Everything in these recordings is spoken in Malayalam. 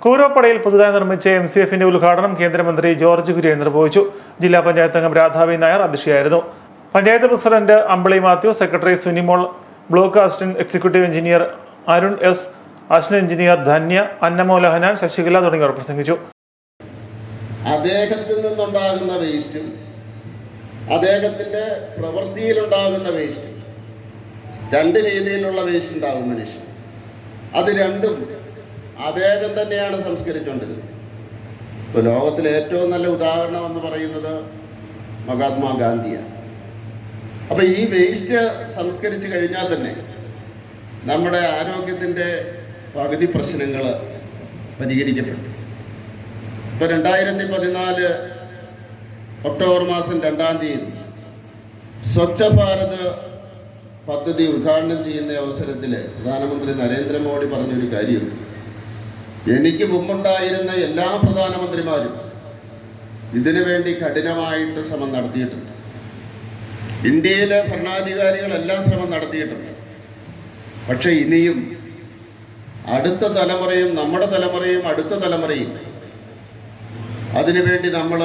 കൂരോപ്പടയിൽ പുതുതായി നിർമ്മിച്ച MCFന്റെ ഉദ്ഘാടനം കേന്ദ്രമന്ത്രി ജോർജ് കുര്യൻ നിർവഹിച്ചു. ജില്ലാ പഞ്ചായത്ത് അംഗം രാധാവി നായർ അധ്യക്ഷയായിരുന്നു. Panchayat president Ambili Mathew, secretary Sunimol, block assistant executive engineer Arun S, assistant engineer Dhanya, Annamol ലഹനാൻ, ശശികല തുടങ്ങിയവർ പ്രസംഗിച്ചു. അദ്ദേഹത്തിൽ നിന്നുണ്ടാകുന്ന വേസ്റ്റും അദ്ദേഹത്തിന്റെ പ്രവൃത്തിയിലുണ്ടാകുന്ന വേസ്റ്റും രണ്ട് രീതിയിലുള്ള വേസ്റ്റ് ഉണ്ടാകും മനുഷ്യൻ. അത് രണ്ടും അദ്ദേഹം തന്നെയാണ് സംസ്കരിച്ചുകൊണ്ടിരുന്നത്. ഇപ്പോൾ ലോകത്തിലെ ഏറ്റവും നല്ല ഉദാഹരണം എന്ന് പറയുന്നത് മഹാത്മാഗാന്ധിയാണ്. അപ്പോൾ ഈ വേസ്റ്റ് സംസ്കരിച്ച് കഴിഞ്ഞാൽ തന്നെ നമ്മുടെ ആരോഗ്യത്തിൻ്റെ പകുതി പ്രശ്നങ്ങൾ പരിഹരിക്കപ്പെട്ടു. ഇപ്പോൾ 2014 ഒക്ടോബർ മാസം 2-ാം തീയതി സ്വച്ഛ ഭാരത് പദ്ധതി ഉദ്ഘാടനം ചെയ്യുന്ന അവസരത്തിൽ പ്രധാനമന്ത്രി നരേന്ദ്രമോദി പറഞ്ഞൊരു കാര്യം, എനിക്ക് മുമ്പുണ്ടായിരുന്ന എല്ലാ പ്രധാനമന്ത്രിമാരും ഇതിനു വേണ്ടി കഠിനമായിട്ട് ശ്രമം നടത്തിയിട്ടുണ്ട്. ഇന്ത്യയിലെ ഭരണാധികാരികളെല്ലാം ശ്രമം നടത്തിയിട്ടുണ്ട്. പക്ഷേ ഇനിയും അടുത്ത തലമുറയും നമ്മുടെ തലമുറയും അടുത്ത തലമുറയും അതിനുവേണ്ടി നമ്മൾ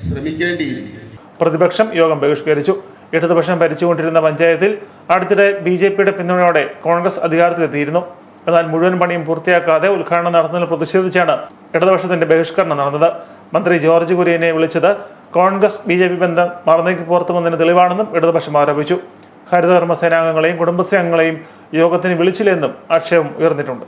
ശ്രമിക്കേണ്ടിയിരിക്കും. പ്രതിപക്ഷം യോഗം ബഹിഷ്കരിച്ചു. ഇടതുപക്ഷം ഭരിച്ചുകൊണ്ടിരുന്ന പഞ്ചായത്തിൽ അടുത്തിടെ BJPയുടെ പിന്തുണയോടെ കോൺഗ്രസ് അധികാരത്തിലെത്തിയിരുന്നു. എന്നാൽ മുഴുവൻ പണിയും പൂർത്തിയാക്കാതെ ഉദ്ഘാടനം നടത്തുന്നതിൽ പ്രതിഷേധിച്ചാണ് ഇടതുപക്ഷത്തിന്റെ ബഹിഷ്കരണം നടന്നത്. മന്ത്രി ജോർജ് കുര്യനെ വിളിച്ചത് കോൺഗ്രസ് BJP ബന്ധം മറന്നേക്ക് പുറത്തു വന്നതിന് തെളിവാണെന്നും ഇടതുപക്ഷം ആരോപിച്ചു. ഹരിതകർമ്മ സേനാംഗങ്ങളെയും കുടുംബശ്രീ അംഗങ്ങളെയും യോഗത്തിന് വിളിച്ചില്ലെന്നും ആക്ഷേപം ഉയർന്നിട്ടുണ്ട്.